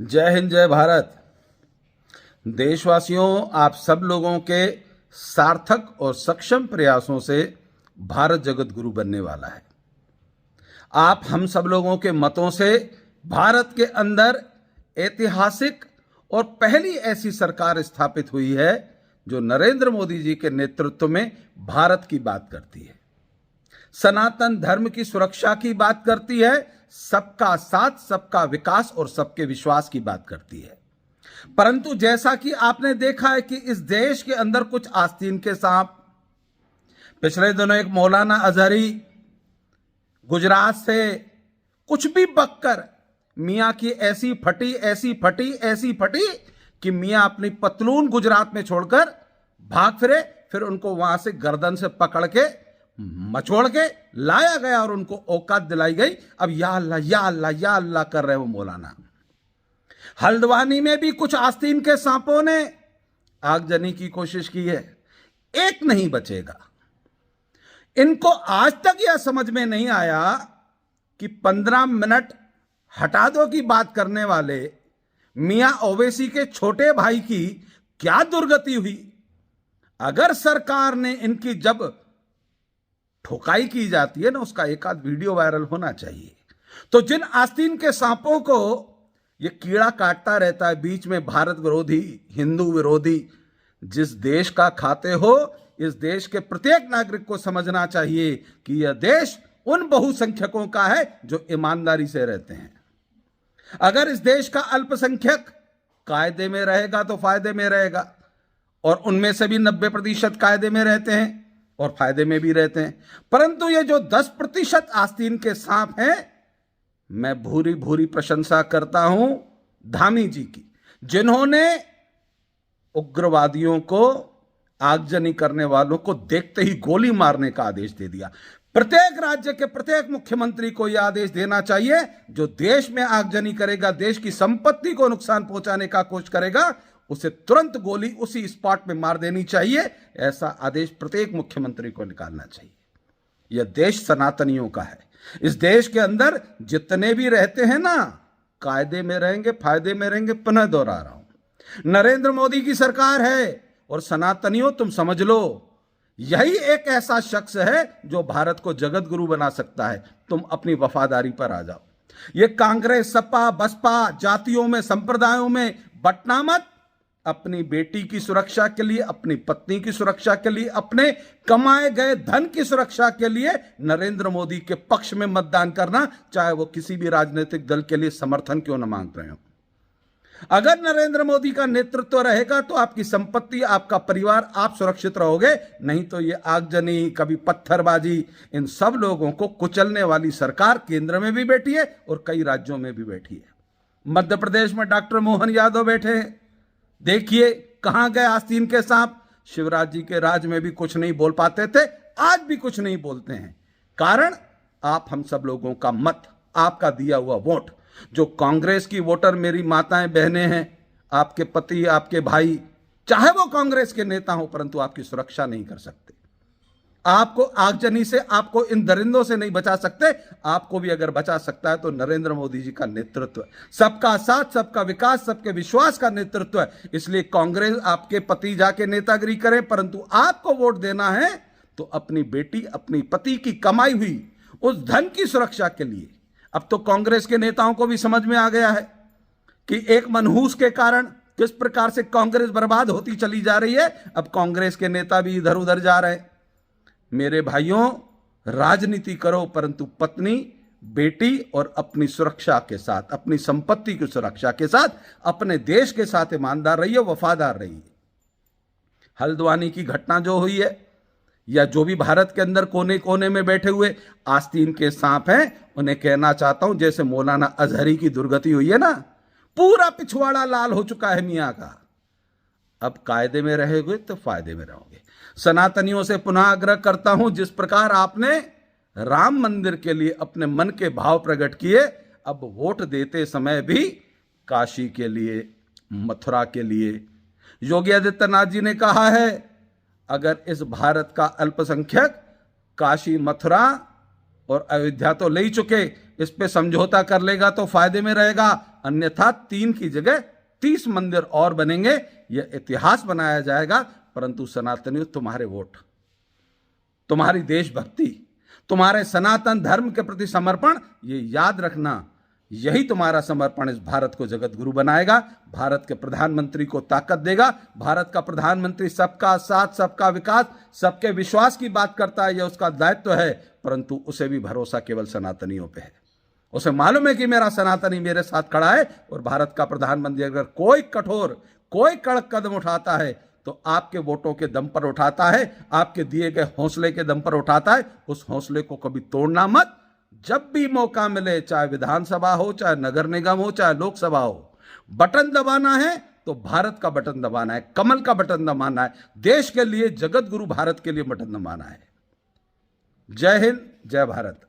जय हिंद, जय भारत। देशवासियों, आप सब लोगों के सार्थक और सक्षम प्रयासों से भारत जगत गुरु बनने वाला है। आप हम सब लोगों के मतों से भारत के अंदर ऐतिहासिक और पहली ऐसी सरकार स्थापित हुई है जो नरेंद्र मोदी जी के नेतृत्व में भारत की बात करती है, सनातन धर्म की सुरक्षा की बात करती है, सबका साथ, सबका विकास और सबके विश्वास की बात करती है। परंतु जैसा कि आपने देखा है कि इस देश के अंदर कुछ आस्तीन के सांप, पिछले दिनों एक मौलाना अजहरी गुजरात से कुछ भी बककर मियां की ऐसी फटी कि मियां अपनी पतलून गुजरात में छोड़कर भाग फिर उनको वहां से गर्दन से पकड़ के मचोड़ के लाया गया और उनको औकात दिलाई गई। अब या अल्लाह या अल्लाह या अल्लाह कर रहे वो मौलाना। हल्द्वानी में भी कुछ आस्तीन के सांपों ने आगजनी की कोशिश की है, एक नहीं बचेगा। इनको आज तक यह समझ में नहीं आया कि 15 मिनट हटा दो की बात करने वाले मियां ओवैसी के छोटे भाई की क्या दुर्गति हुई। अगर सरकार ने इनकी जब ठोकाई की जाती है ना, उसका एक आध वीडियो वायरल होना चाहिए। तो जिन आस्तीन के सांपों को ये कीड़ा काटता रहता है, बीच में भारत विरोधी, हिंदू विरोधी, जिस देश का खाते हो, इस देश के प्रत्येक नागरिक को समझना चाहिए कि यह देश उन बहुसंख्यकों का है जो ईमानदारी से रहते हैं। अगर इस देश का अल्पसंख्यक कायदे में रहेगा तो फायदे में रहेगा, और उनमें से भी 90% कायदे में रहते हैं और फायदे में भी रहते हैं। परंतु ये जो 10% आस्तीन के सांप हैं, मैं भूरी भूरी प्रशंसा करता हूं धामी जी की, जिन्होंने उग्रवादियों को, आगजनी करने वालों को देखते ही गोली मारने का आदेश दे दिया। प्रत्येक राज्य के प्रत्येक मुख्यमंत्री को यह आदेश देना चाहिए, जो देश में आगजनी करेगा, देश की संपत्ति को नुकसान पहुंचाने का कोशिश करेगा, उसे तुरंत गोली उसी स्पॉट में मार देनी चाहिए। ऐसा आदेश प्रत्येक मुख्यमंत्री को निकालना चाहिए। यह देश सनातनियों का है। इस देश के अंदर जितने भी रहते हैं ना, कायदे में रहेंगे, फायदे में रहेंगे। पुनः दोहरा रहा हूं, नरेंद्र मोदी की सरकार है और सनातनियों तुम समझ लो, यही एक ऐसा शख्स है जो भारत को जगत गुरु बना सकता है। तुम अपनी वफादारी पर आ जाओ। यह कांग्रेस, सपा, बसपा, जातियों में, संप्रदायों में बंटना मत। अपनी बेटी की सुरक्षा के लिए, अपनी पत्नी की सुरक्षा के लिए, अपने कमाए गए धन की सुरक्षा के लिए नरेंद्र मोदी के पक्ष में मतदान करना, चाहे वो किसी भी राजनीतिक दल के लिए समर्थन क्यों न मांग रहे हो। अगर नरेंद्र मोदी का नेतृत्व रहेगा तो आपकी संपत्ति, आपका परिवार, आप सुरक्षित रहोगे। नहीं तो ये आगजनी, कभी पत्थरबाजी, इन सब लोगों को कुचलने वाली सरकार केंद्र में भी बैठी है और कई राज्यों में भी बैठी है। मध्य प्रदेश में डॉक्टर मोहन यादव बैठे हैं। देखिए कहां गए आस्तीन के सांप। शिवराज जी के राज में भी कुछ नहीं बोल पाते थे, आज भी कुछ नहीं बोलते हैं। कारण आप हम सब लोगों का मत, आपका दिया हुआ वोट। जो कांग्रेस की वोटर मेरी माताएं बहनें हैं, आपके पति, आपके भाई, चाहे वो कांग्रेस के नेता हो, परंतु आपकी सुरक्षा नहीं कर सकते। आपको आगजनी से, आपको इन दरिंदों से नहीं बचा सकते। आपको भी अगर बचा सकता है तो नरेंद्र मोदी जी का नेतृत्व, सबका साथ, सबका विकास, सबके विश्वास का नेतृत्व है। इसलिए कांग्रेस, आपके पति जाके नेतागिरी करें, परंतु आपको वोट देना है तो अपनी बेटी, अपनी पति की कमाई हुई उस धन की सुरक्षा के लिए। अब तो कांग्रेस के नेताओं को भी समझ में आ गया है कि एक मनहूस के कारण किस प्रकार से कांग्रेस बर्बाद होती चली जा रही है। अब कांग्रेस के नेता भी इधर उधर जा रहे हैं। मेरे भाइयों, राजनीति करो, परंतु पत्नी, बेटी और अपनी सुरक्षा के साथ, अपनी संपत्ति की सुरक्षा के साथ, अपने देश के साथ ईमानदार रहिए, वफादार रहिए। हल्द्वानी की घटना जो हुई है, या जो भी भारत के अंदर कोने कोने में बैठे हुए आस्तीन के सांप हैं, उन्हें कहना चाहता हूं, जैसे मौलाना अजहरी की दुर्गति हुई है ना, पूरा पिछवाड़ा लाल हो चुका है मियां का। अब कायदे में रहोगे तो फायदे में रहोगे। सनातनियों से पुनः आग्रह करता हूं, जिस प्रकार आपने राम मंदिर के लिए अपने मन के भाव प्रकट किए, अब वोट देते समय भी काशी के लिए, मथुरा के लिए। योगी आदित्यनाथ जी ने कहा है, अगर इस भारत का अल्पसंख्यक काशी, मथुरा और अयोध्या तो ले ही चुके, इस पे समझौता कर लेगा तो फायदे में रहेगा। अन्यथा 3 की जगह 30 मंदिर और बनेंगे। यह इतिहास बनाया जाएगा। परंतु सनातनियों, तुम्हारे वोट, तुम्हारी देशभक्ति, तुम्हारे सनातन धर्म के प्रति समर्पण, ये याद रखना, यही तुम्हारा समर्पण इस भारत को जगत गुरु बनाएगा, भारत के प्रधानमंत्री को ताकत देगा। भारत का प्रधानमंत्री सबका साथ, सबका विकास, सबके विश्वास की बात करता है, यह उसका दायित्व है। परंतु उसे भी भरोसा केवल सनातनियों पे है। उसे मालूम है कि मेरा सनातनी मेरे साथ खड़ा है। और भारत का प्रधानमंत्री अगर कोई कठोर, कोई कड़क कदम उठाता है तो आपके वोटों के दम पर उठाता है, आपके दिए गए हौसले के दम पर उठाता है। उस हौसले को कभी तोड़ना मत। जब भी मौका मिले, चाहे विधानसभा हो, चाहे नगर निगम हो, चाहे लोकसभा हो, बटन दबाना है तो भारत का बटन दबाना है, कमल का बटन दबाना है, देश के लिए, जगत गुरु भारत के लिए बटन दबाना है। जय हिंद, जय भारत।